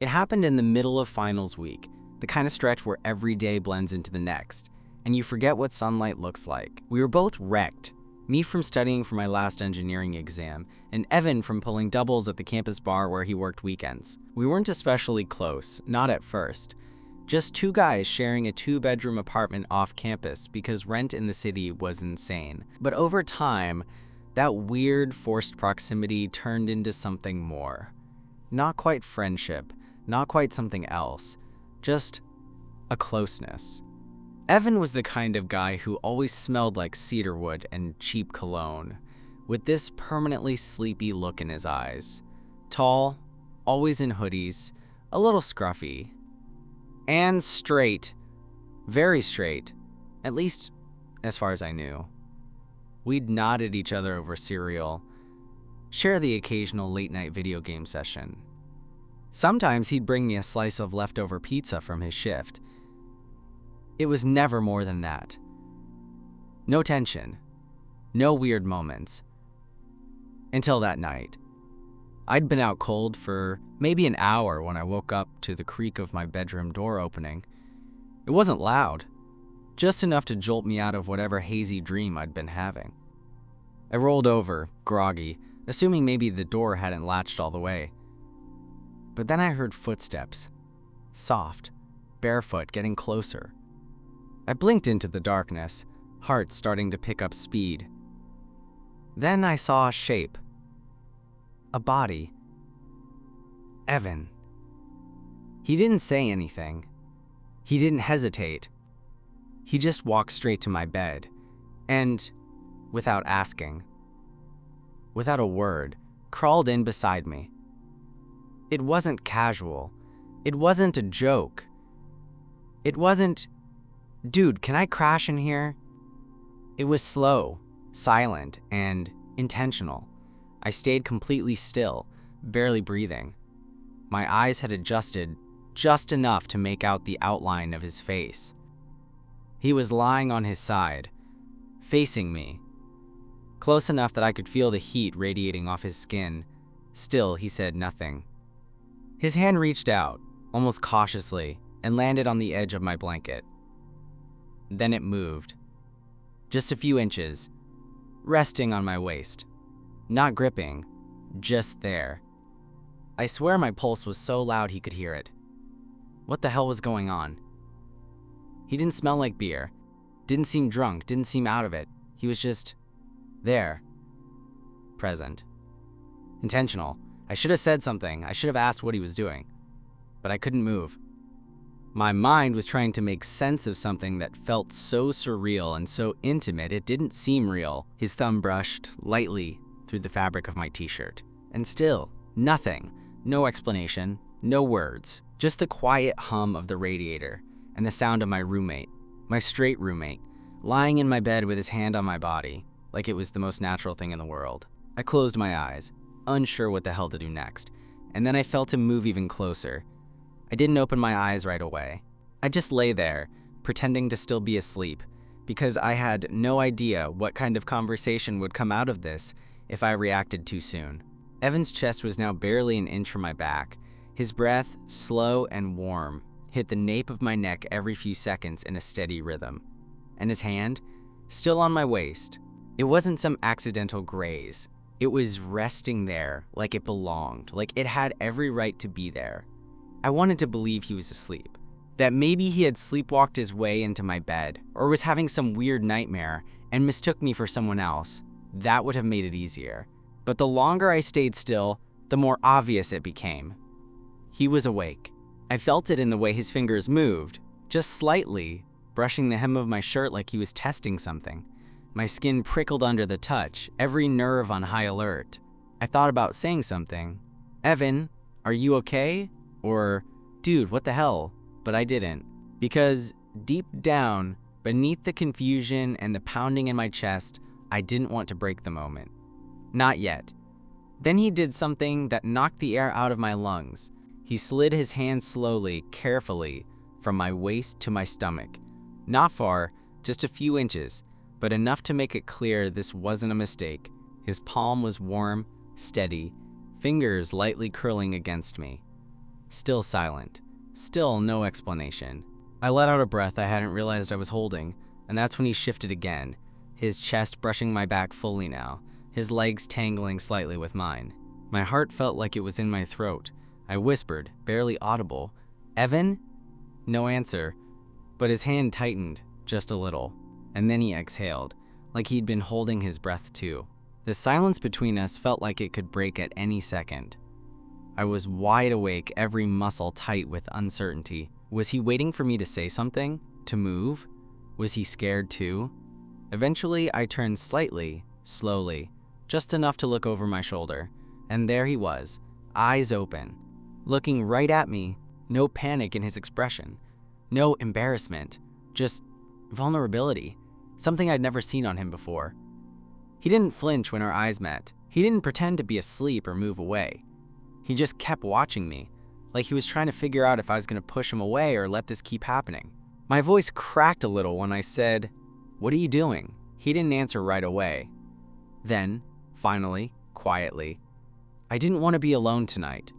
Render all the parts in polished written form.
It happened in the middle of finals week, the kind of stretch where every day blends into the next, and you forget what sunlight looks like. We were both wrecked, me from studying for my last engineering exam, and Evan from pulling doubles at the campus bar where he worked weekends. We weren't especially close, not at first. Just two guys sharing a two-bedroom apartment off campus because rent in the city was insane. But over time, that weird forced proximity turned into something more. Not quite friendship, not quite something else, just a closeness. Evan was the kind of guy who always smelled like cedarwood and cheap cologne, with this permanently sleepy look in his eyes. Tall, always in hoodies, a little scruffy, and straight, very straight, at least as far as I knew. We'd nod at each other over cereal, share the occasional late-night video game session. Sometimes he'd bring me a slice of leftover pizza from his shift. It was never more than that. No tension, no weird moments. Until that night. I'd been out cold for maybe an hour when I woke up to the creak of my bedroom door opening. It wasn't loud, just enough to jolt me out of whatever hazy dream I'd been having. I rolled over, groggy, assuming maybe the door hadn't latched all the way. But then I heard footsteps, soft, barefoot, getting closer. I blinked into the darkness, heart starting to pick up speed. Then I saw a shape. A body. Evan. He didn't say anything. He didn't hesitate. He just walked straight to my bed, and, without asking, without a word, crawled in beside me. It wasn't casual. It wasn't a joke. It wasn't, "Dude, can I crash in here?" It was slow, silent, and intentional. I stayed completely still, barely breathing. My eyes had adjusted just enough to make out the outline of his face. He was lying on his side, facing me, close enough that I could feel the heat radiating off his skin. Still, he said nothing. His hand reached out, almost cautiously, and landed on the edge of my blanket. Then it moved. Just a few inches, resting on my waist. Not gripping, just there. I swear my pulse was so loud he could hear it. What the hell was going on? He didn't smell like beer, didn't seem drunk, didn't seem out of it. He was just there, present. Intentional. I should have said something. I should have asked what he was doing. But I couldn't move. My mind was trying to make sense of something that felt so surreal and so intimate it didn't seem real. His thumb brushed lightly through the fabric of my t-shirt. And still, nothing. No explanation, no words. Just the quiet hum of the radiator and the sound of my roommate, my straight roommate, lying in my bed with his hand on my body, like it was the most natural thing in the world. I closed my eyes, unsure what the hell to do next, and then I felt him move even closer. I didn't open my eyes right away. I just lay there, pretending to still be asleep, because I had no idea what kind of conversation would come out of this if I reacted too soon. Evan's chest was now barely an inch from my back. His breath, slow and warm, hit the nape of my neck every few seconds in a steady rhythm. And his hand, still on my waist. It wasn't some accidental graze. It was resting there like it belonged, like it had every right to be there. I wanted to believe he was asleep, that maybe he had sleepwalked his way into my bed, or was having some weird nightmare and mistook me for someone else. That would have made it easier. But the longer I stayed still, the more obvious it became. He was awake. I felt it in the way his fingers moved, just slightly, brushing the hem of my shirt like he was testing something. My skin prickled under the touch, every nerve on high alert. I thought about saying something. "Evan, are you okay?" Or, "Dude, what the hell?" But I didn't. Because deep down, beneath the confusion and the pounding in my chest, I didn't want to break the moment. Not yet. Then he did something that knocked the air out of my lungs. He slid his hand slowly, carefully, from my waist to my stomach. Not far, just a few inches, but enough to make it clear this wasn't a mistake. His palm was warm, steady, fingers lightly curling against me. Still silent. Still no explanation. I let out a breath I hadn't realized I was holding, and that's when he shifted again, his chest brushing my back fully now, his legs tangling slightly with mine. My heart felt like it was in my throat. I whispered, barely audible, "Evan?" No answer, but his hand tightened, just a little, and then he exhaled, like he'd been holding his breath too. The silence between us felt like it could break at any second. I was wide awake, every muscle tight with uncertainty. Was he waiting for me to say something? To move? Was he scared too? Eventually, I turned slightly, slowly, just enough to look over my shoulder, and there he was, eyes open, looking right at me, no panic in his expression, no embarrassment, just vulnerability, something I'd never seen on him before. He didn't flinch when our eyes met. He didn't pretend to be asleep or move away. He just kept watching me, like he was trying to figure out if I was going to push him away or let this keep happening. My voice cracked a little when I said, "What are you doing?" He didn't answer right away. Then, finally, quietly, "I didn't want to be alone tonight."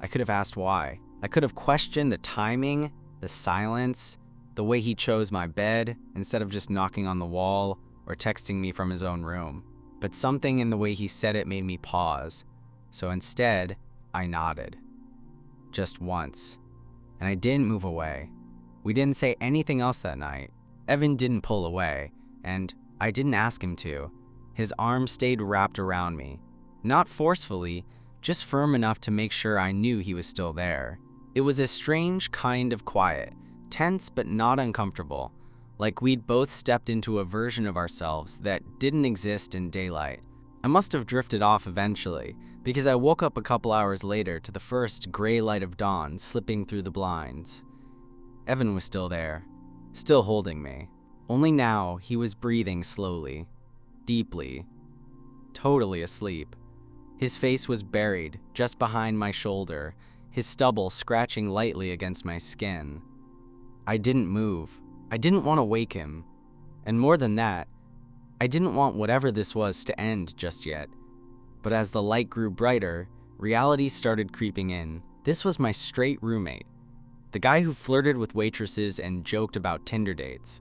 I could have asked why. I could have questioned the timing, the silence, the way he chose my bed instead of just knocking on the wall or texting me from his own room. But something in the way he said it made me pause. So instead, I nodded. Just once. And I didn't move away. We didn't say anything else that night. Evan didn't pull away, and I didn't ask him to. His arm stayed wrapped around me. Not forcefully, just firm enough to make sure I knew he was still there. It was a strange kind of quiet, tense but not uncomfortable, like we'd both stepped into a version of ourselves that didn't exist in daylight. I must have drifted off eventually, because I woke up a couple hours later to the first gray light of dawn slipping through the blinds. Evan was still there, still holding me. Only now he was breathing slowly, deeply, totally asleep. His face was buried just behind my shoulder, his stubble scratching lightly against my skin. I didn't move. I didn't want to wake him. And more than that, I didn't want whatever this was to end just yet. But as the light grew brighter, reality started creeping in. This was my straight roommate. The guy who flirted with waitresses and joked about Tinder dates.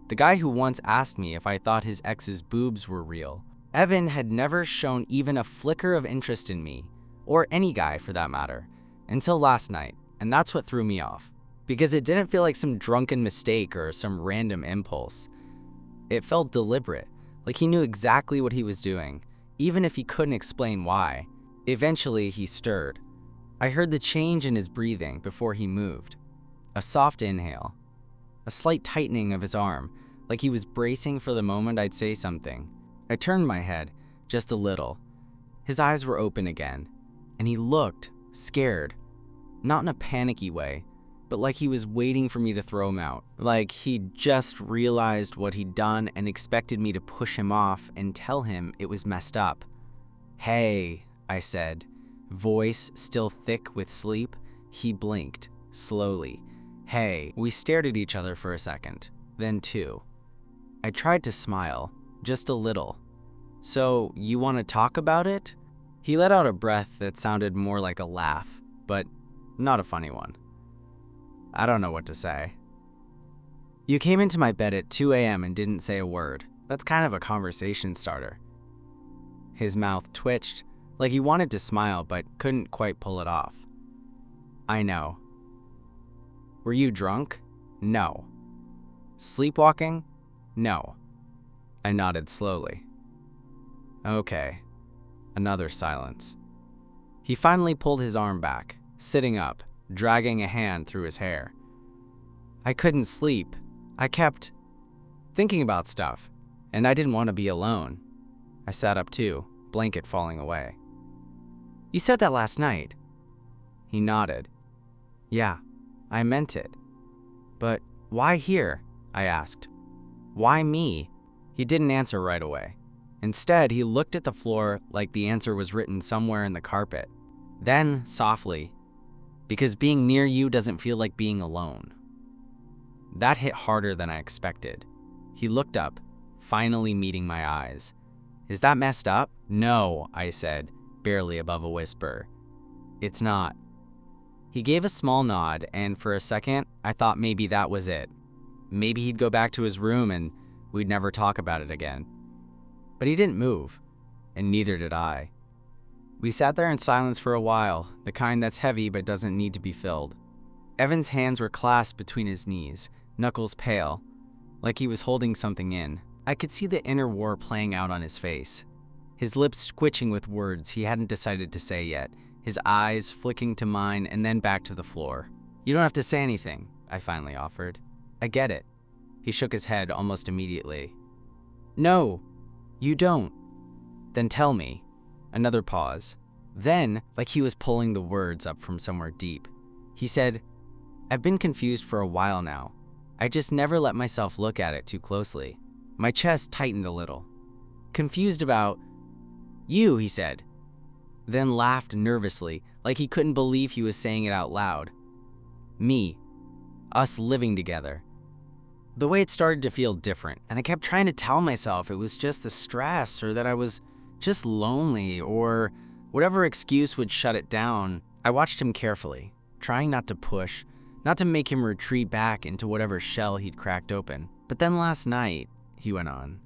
The guy who once asked me if I thought his ex's boobs were real. Evan had never shown even a flicker of interest in me, or any guy for that matter, until last night, and that's what threw me off. Because it didn't feel like some drunken mistake or some random impulse. It felt deliberate, like he knew exactly what he was doing, even if he couldn't explain why. Eventually, he stirred. I heard the change in his breathing before he moved. A soft inhale. A slight tightening of his arm, like he was bracing for the moment I'd say something. I turned my head, just a little. His eyes were open again, and he looked scared. Not in a panicky way, but like he was waiting for me to throw him out. Like he'd just realized what he'd done and expected me to push him off and tell him it was messed up. "Hey," I said, voice still thick with sleep. He blinked, slowly. "Hey." We stared at each other for a second, then two. I tried to smile, just a little. "So, you want to talk about it?" He let out a breath that sounded more like a laugh, but not a funny one. "I don't know what to say." "You came into my bed at 2 a.m. and didn't say a word. That's kind of a conversation starter." His mouth twitched, like he wanted to smile but couldn't quite pull it off. "I know." "Were you drunk?" "No." "Sleepwalking?" "No." I nodded slowly. "Okay." Another silence. He finally pulled his arm back, sitting up, dragging a hand through his hair. "I couldn't sleep. I kept thinking about stuff, and I didn't want to be alone." I sat up too, blanket falling away. "You said that last night." He nodded. "Yeah, I meant it." "But why here?" I asked. "Why me?" He didn't answer right away. Instead, he looked at the floor like the answer was written somewhere in the carpet. Then, softly, "Because being near you doesn't feel like being alone." That hit harder than I expected. He looked up, finally meeting my eyes. "Is that messed up?" "No," I said, barely above a whisper. "It's not." He gave a small nod, and for a second, I thought maybe that was it. Maybe he'd go back to his room and we'd never talk about it again. But he didn't move, and neither did I. We sat there in silence for a while, the kind that's heavy but doesn't need to be filled. Evan's hands were clasped between his knees, knuckles pale, like he was holding something in. I could see the inner war playing out on his face, his lips twitching with words he hadn't decided to say yet, his eyes flicking to mine and then back to the floor. "You don't have to say anything," I finally offered. "I get it." He shook his head almost immediately. "No, you don't." "Then tell me." Another pause. Then, like he was pulling the words up from somewhere deep, he said, "I've been confused for a while now. I just never let myself look at it too closely." My chest tightened a little. "Confused about you," he said, then laughed nervously, like he couldn't believe he was saying it out loud. "Me. Us living together." The way it started to feel different, and I kept trying to tell myself it was just the stress, or that I was just lonely, or whatever excuse would shut it down. I watched him carefully, trying not to push, not to make him retreat back into whatever shell he'd cracked open. "But then last night," he went on,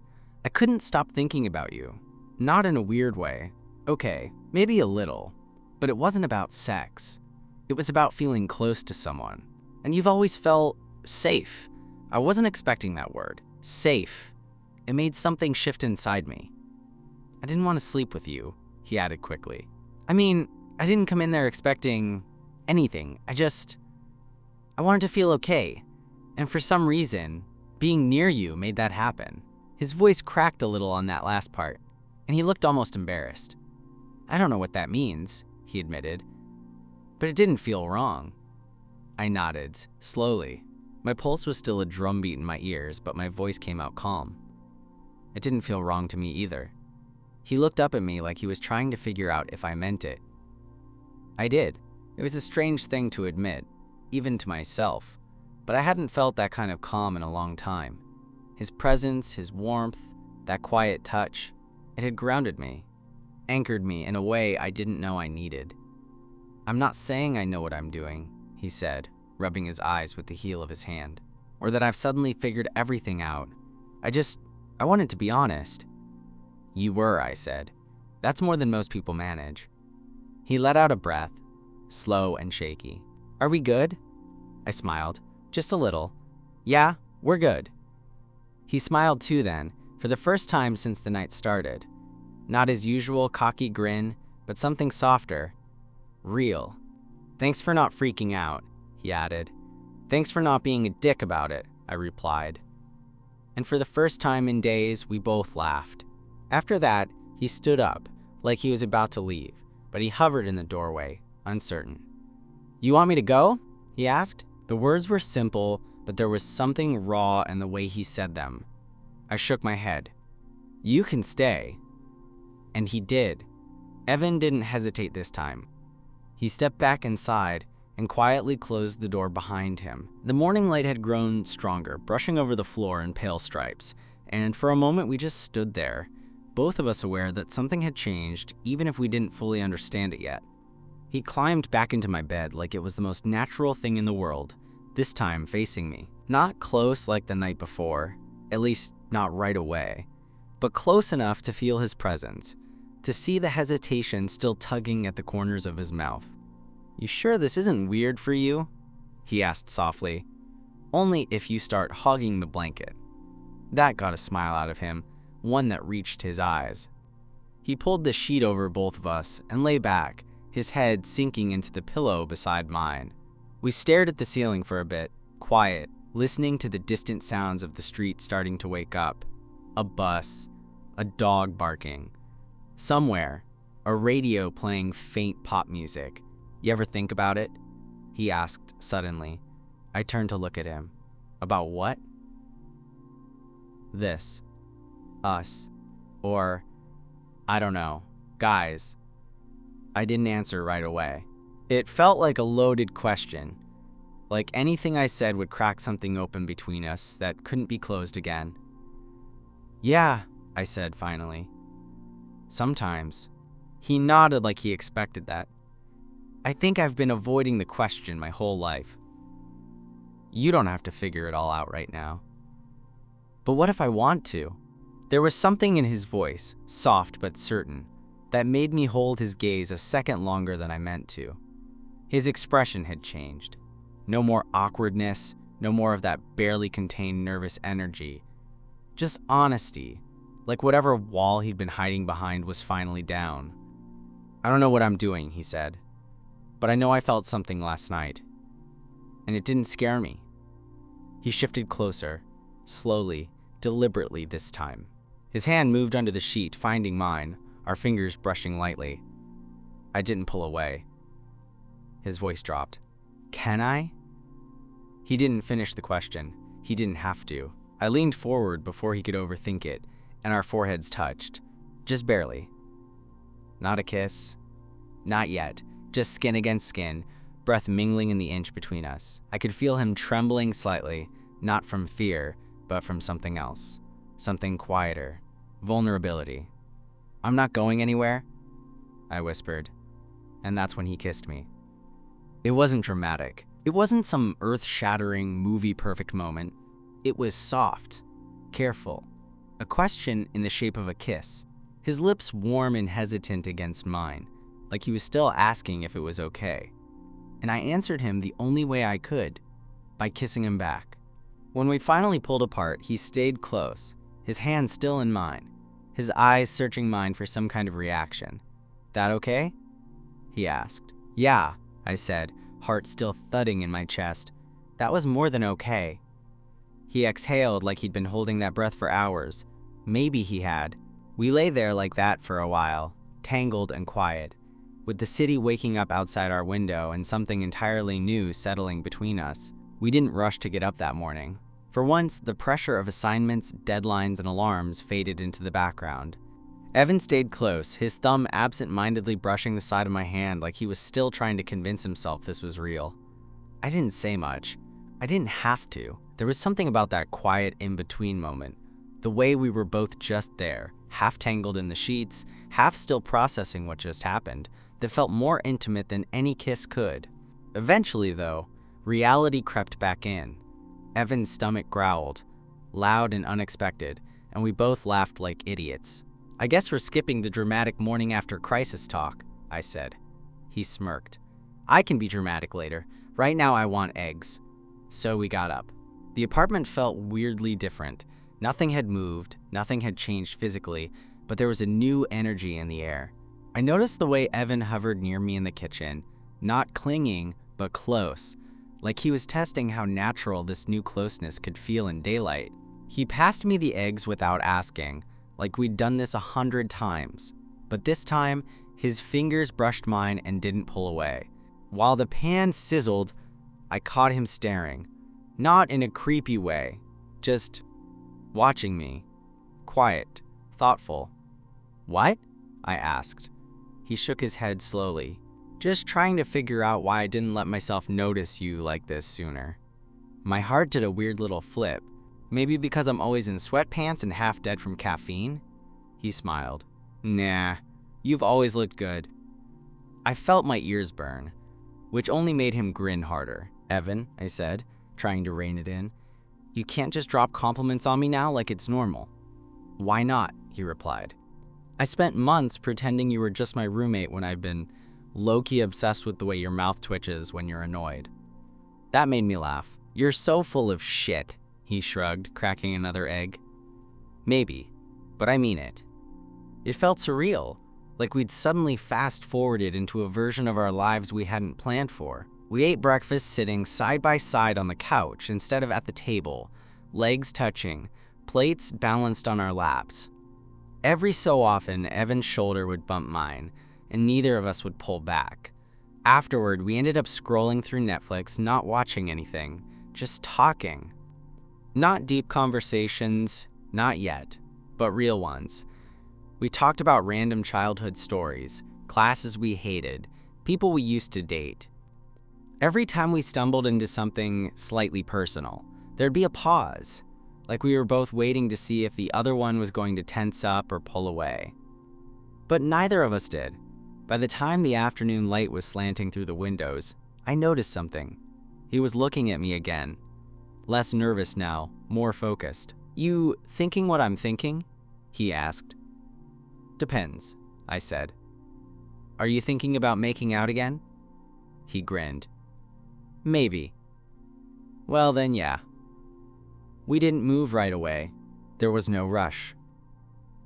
"I couldn't stop thinking about you. Not in a weird way. Okay, maybe a little. But it wasn't about sex. It was about feeling close to someone. And you've always felt safe." I wasn't expecting that word. Safe. It made something shift inside me. "I didn't want to sleep with you," he added quickly. "I mean, I didn't come in there expecting anything. I wanted to feel okay. And for some reason, being near you made that happen." His voice cracked a little on that last part, and he looked almost embarrassed. "I don't know what that means," he admitted, "but it didn't feel wrong." I nodded, slowly. My pulse was still a drumbeat in my ears, but my voice came out calm. "It didn't feel wrong to me either." He looked up at me like he was trying to figure out if I meant it. I did. It was a strange thing to admit, even to myself, but I hadn't felt that kind of calm in a long time. His presence, his warmth, that quiet touch, it had grounded me, anchored me in a way I didn't know I needed. "I'm not saying I know what I'm doing," he said, rubbing his eyes with the heel of his hand, "or that I've suddenly figured everything out. I wanted to be honest." "You were," I said. "That's more than most people manage." He let out a breath, slow and shaky. "Are we good?" I smiled, just a little. "Yeah, we're good." He smiled too then, for the first time since the night started. Not his usual cocky grin, but something softer. Real. "Thanks for not freaking out," he added. "Thanks for not being a dick about it," I replied. And for the first time in days, we both laughed. After that, he stood up, like he was about to leave, but he hovered in the doorway, uncertain. "You want me to go?" he asked. The words were simple, but there was something raw in the way he said them. I shook my head. "You can stay." And he did. Evan didn't hesitate this time. He stepped back inside and quietly closed the door behind him. The morning light had grown stronger, brushing over the floor in pale stripes, and for a moment we just stood there, both of us aware that something had changed, even if we didn't fully understand it yet. He climbed back into my bed like it was the most natural thing in the world, this time facing me. Not close like the night before, at least not right away, but close enough to feel his presence, to see the hesitation still tugging at the corners of his mouth. "You sure this isn't weird for you?" he asked softly. "Only if you start hogging the blanket." That got a smile out of him, one that reached his eyes. He pulled the sheet over both of us and lay back, his head sinking into the pillow beside mine. We stared at the ceiling for a bit, quiet, listening to the distant sounds of the street starting to wake up. A bus, a dog barking. Somewhere, a radio playing faint pop music. "You ever think about it?" he asked suddenly. I turned to look at him. "About what?" "This. Us. Or, I don't know. Guys." I didn't answer right away. It felt like a loaded question. Like anything I said would crack something open between us that couldn't be closed again. "Yeah," I said finally. "Sometimes." He nodded like he expected that. I think I've been avoiding the question my whole life. You don't have to figure it all out right now. But what if I want to? There was something in his voice, soft but certain, that made me hold his gaze a second longer than I meant to. His expression had changed. No more awkwardness, no more of that barely contained nervous energy. Just honesty, like whatever wall he'd been hiding behind was finally down. I don't know what I'm doing, he said, but I know I felt something last night, and it didn't scare me. He shifted closer, slowly, deliberately this time. His hand moved under the sheet, finding mine, our fingers brushing lightly. I didn't pull away. His voice dropped. Can I? He didn't finish the question. He didn't have to. I leaned forward before he could overthink it, and our foreheads touched. Just barely. Not a kiss. Not yet. Just skin against skin, breath mingling in the inch between us. I could feel him trembling slightly, not from fear, but from something else. Something quieter. Vulnerability. I'm not going anywhere, I whispered, and that's when he kissed me. It wasn't dramatic. It wasn't some earth-shattering, movie-perfect moment. It was soft, careful, a question in the shape of a kiss. His lips warm and hesitant against mine, like he was still asking if it was okay. And I answered him the only way I could, by kissing him back. When we finally pulled apart, he stayed close, his hand still in mine, his eyes searching mine for some kind of reaction. That okay? He asked. Yeah, I said, heart still thudding in my chest. That was more than okay. He exhaled like he'd been holding that breath for hours. Maybe he had. We lay there like that for a while, tangled and quiet, with the city waking up outside our window and something entirely new settling between us. We didn't rush to get up that morning. For once, the pressure of assignments, deadlines, and alarms faded into the background. Evan stayed close, his thumb absent-mindedly brushing the side of my hand like he was still trying to convince himself this was real. I didn't say much. I didn't have to. There was something about that quiet in-between moment, the way we were both just there, half tangled in the sheets, half still processing what just happened, that felt more intimate than any kiss could. Eventually, though, reality crept back in. Evan's stomach growled, loud and unexpected, and we both laughed like idiots. I guess we're skipping the dramatic morning after crisis talk, I said. He smirked. I can be dramatic later. Right now I want eggs. So we got up. The apartment felt weirdly different. Nothing had moved, nothing had changed physically, but there was a new energy in the air. I noticed the way Evan hovered near me in the kitchen, not clinging, but close, like he was testing how natural this new closeness could feel in daylight. He passed me the eggs without asking, like we'd done this 100 times. But this time, his fingers brushed mine and didn't pull away. While the pan sizzled, I caught him staring. Not in a creepy way, just watching me. Quiet, thoughtful. What? I asked. He shook his head slowly. Just trying to figure out why I didn't let myself notice you like this sooner. My heart did a weird little flip. Maybe because I'm always in sweatpants and half dead from caffeine? He smiled. Nah, you've always looked good. I felt my ears burn, which only made him grin harder. Evan, I said, trying to rein it in, you can't just drop compliments on me now like it's normal. Why not? He replied. I spent months pretending you were just my roommate when I've been low-key obsessed with the way your mouth twitches when you're annoyed. That made me laugh. You're so full of shit, he shrugged, cracking another egg. Maybe, but I mean it. It felt surreal, like we'd suddenly fast-forwarded into a version of our lives we hadn't planned for. We ate breakfast sitting side by side on the couch instead of at the table, legs touching, plates balanced on our laps. Every so often, Evan's shoulder would bump mine, and neither of us would pull back. Afterward, we ended up scrolling through Netflix, not watching anything, just talking. Not deep conversations, not yet, but real ones. We talked about random childhood stories, classes we hated, people we used to date. Every time we stumbled into something slightly personal, there'd be a pause, like we were both waiting to see if the other one was going to tense up or pull away. But neither of us did. By the time the afternoon light was slanting through the windows, I noticed something. He was looking at me again. Less nervous now, more focused. "You thinking what I'm thinking?" he asked. "Depends," I said. "Are you thinking about making out again?" He grinned. "Maybe." "Well then, yeah." We didn't move right away. There was no rush.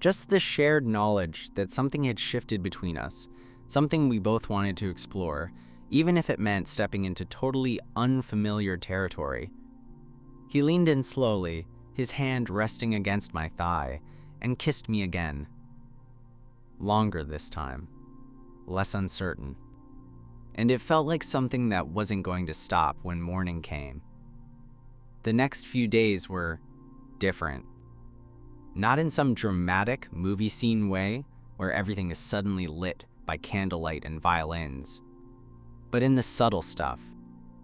Just the shared knowledge that something had shifted between us, something we both wanted to explore, even if it meant stepping into totally unfamiliar territory. He leaned in slowly, his hand resting against my thigh, and kissed me again. Longer this time, less uncertain. And it felt like something that wasn't going to stop when morning came. The next few days were different. Not in some dramatic movie scene way where everything is suddenly lit by candlelight and violins, but in the subtle stuff.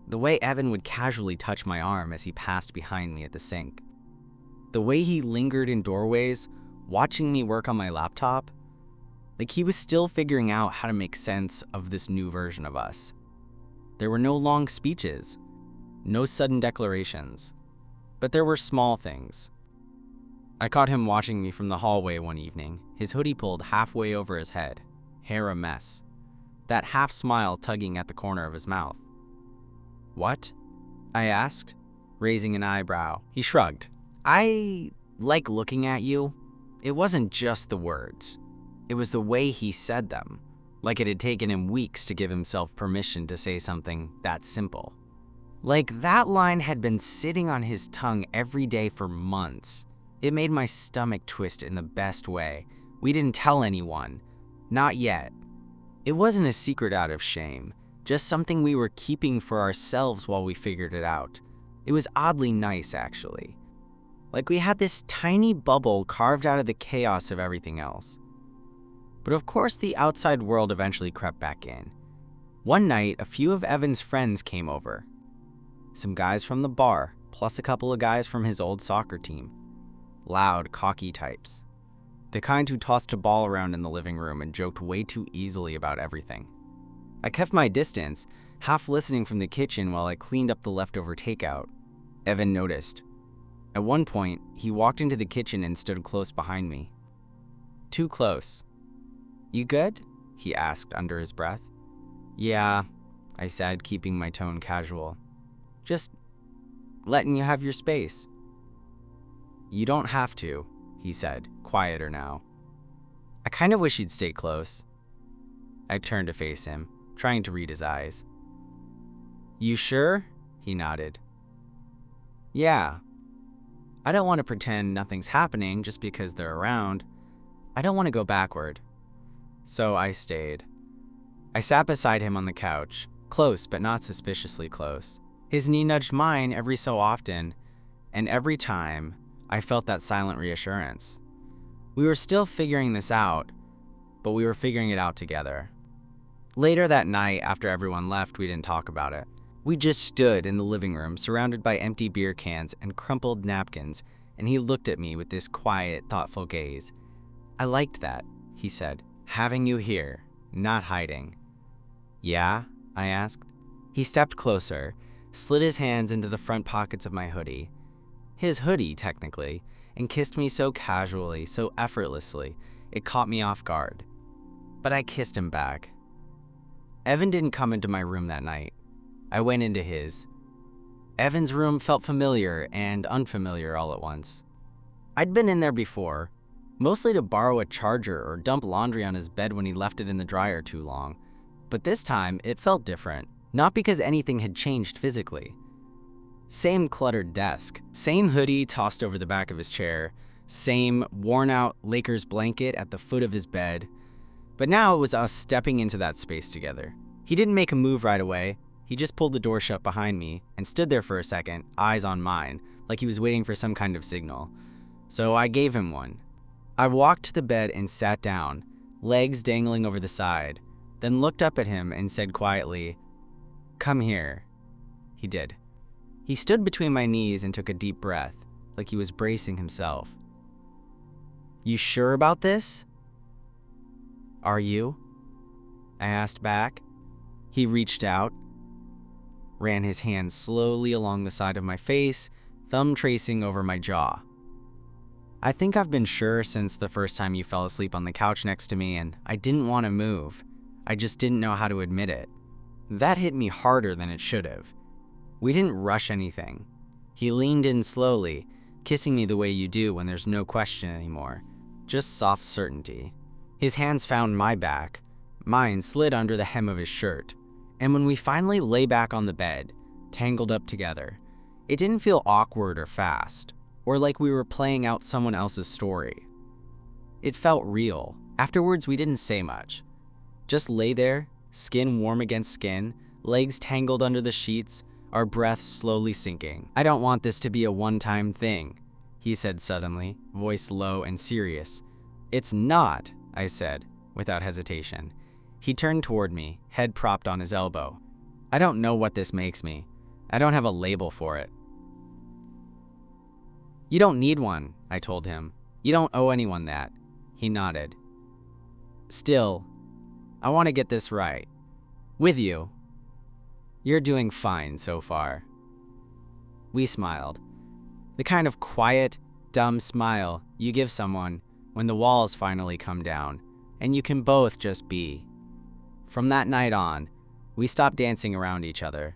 The way Evan would casually touch my arm as he passed behind me at the sink. The way he lingered in doorways, watching me work on my laptop, like he was still figuring out how to make sense of this new version of us. There were no long speeches, no sudden declarations, but there were small things. I caught him watching me from the hallway one evening, his hoodie pulled halfway over his head, hair a mess, that half smile tugging at the corner of his mouth. "What?" I asked, raising an eyebrow. He shrugged. "I like looking at you." It wasn't just the words. It was the way he said them, like it had taken him weeks to give himself permission to say something that simple. Like that line had been sitting on his tongue every day for months. It made my stomach twist in the best way. We didn't tell anyone. Not yet. It wasn't a secret out of shame, just something we were keeping for ourselves while we figured it out. It was oddly nice, actually. Like we had this tiny bubble carved out of the chaos of everything else. But of course, the outside world eventually crept back in. One night, a few of Evan's friends came over. Some guys from the bar, plus a couple of guys from his old soccer team. Loud, cocky types. The kind who tossed a ball around in the living room and joked way too easily about everything. I kept my distance, half listening from the kitchen while I cleaned up the leftover takeout. Evan noticed. At one point, he walked into the kitchen and stood close behind me. Too close. "You good?" he asked under his breath. "Yeah," I said, keeping my tone casual. "Just letting you have your space." "You don't have to," he said, quieter now. "I kind of wish you'd stay close." I turned to face him, trying to read his eyes. "You sure?" he nodded. "Yeah. I don't want to pretend nothing's happening just because they're around. I don't want to go backward." So I stayed. I sat beside him on the couch, close but not suspiciously close. His knee nudged mine every so often, and every time, I felt that silent reassurance. We were still figuring this out, but we were figuring it out together. Later that night, after everyone left, we didn't talk about it. We just stood in the living room, surrounded by empty beer cans and crumpled napkins, and he looked at me with this quiet, thoughtful gaze. "I liked that," he said. "Having you here, not hiding." "Yeah?" I asked. He stepped closer, slid his hands into the front pockets of my hoodie. His hoodie, technically, and kissed me so casually, so effortlessly, it caught me off guard. But I kissed him back. Evan didn't come into my room that night. I went into his. Evan's room felt familiar and unfamiliar all at once. I'd been in there before, mostly to borrow a charger or dump laundry on his bed when he left it in the dryer too long. But this time, it felt different, not because anything had changed physically. Same cluttered desk, same hoodie tossed over the back of his chair, same worn-out Lakers blanket at the foot of his bed. But now it was us stepping into that space together. He didn't make a move right away. He just pulled the door shut behind me and stood there for a second, eyes on mine, like he was waiting for some kind of signal. So I gave him one. I walked to the bed and sat down, legs dangling over the side, then looked up at him and said quietly, "Come here." He did. He stood between my knees and took a deep breath, like he was bracing himself. "You sure about this?" "Are you?" I asked back. He reached out, ran his hand slowly along the side of my face, thumb tracing over my jaw. I think I've been sure since the first time you fell asleep on the couch next to me, and I didn't want to move. I just didn't know how to admit it. That hit me harder than it should have. We didn't rush anything. He leaned in slowly, kissing me the way you do when there's no question anymore, just soft certainty. His hands found my back, mine slid under the hem of his shirt, and when we finally lay back on the bed, tangled up together, it didn't feel awkward or fast, or like we were playing out someone else's story. It felt real. Afterwards, we didn't say much. Just lay there, skin warm against skin, legs tangled under the sheets, our breaths slowly sinking. "I don't want this to be a one-time thing," he said suddenly, voice low and serious. "It's not," I said, without hesitation. He turned toward me, head propped on his elbow. "I don't know what this makes me. I don't have a label for it." "You don't need one," I told him. "You don't owe anyone that." He nodded. "Still, I want to get this right. With you. You're doing fine so far." We smiled. The kind of quiet, dumb smile you give someone when the walls finally come down, and you can both just be. From that night on, we stopped dancing around each other.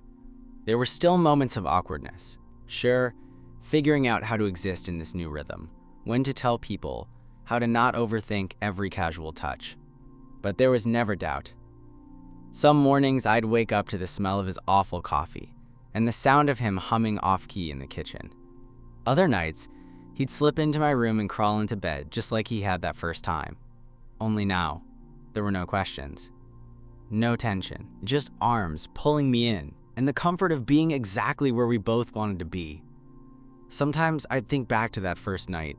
There were still moments of awkwardness. Sure, figuring out how to exist in this new rhythm, when to tell people, how to not overthink every casual touch. But there was never doubt. Some mornings I'd wake up to the smell of his awful coffee and the sound of him humming off-key in the kitchen. Other nights, he'd slip into my room and crawl into bed just like he had that first time. Only now, there were no questions. No tension, just arms pulling me in and the comfort of being exactly where we both wanted to be. Sometimes I'd think back to that first night,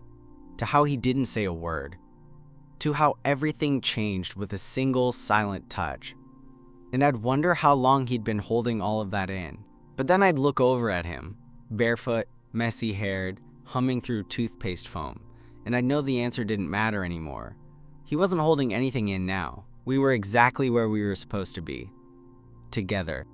to how he didn't say a word, to how everything changed with a single silent touch. And I'd wonder how long he'd been holding all of that in. But then I'd look over at him, barefoot, messy-haired, humming through toothpaste foam, and I'd know the answer didn't matter anymore. He wasn't holding anything in now. We were exactly where we were supposed to be. Together.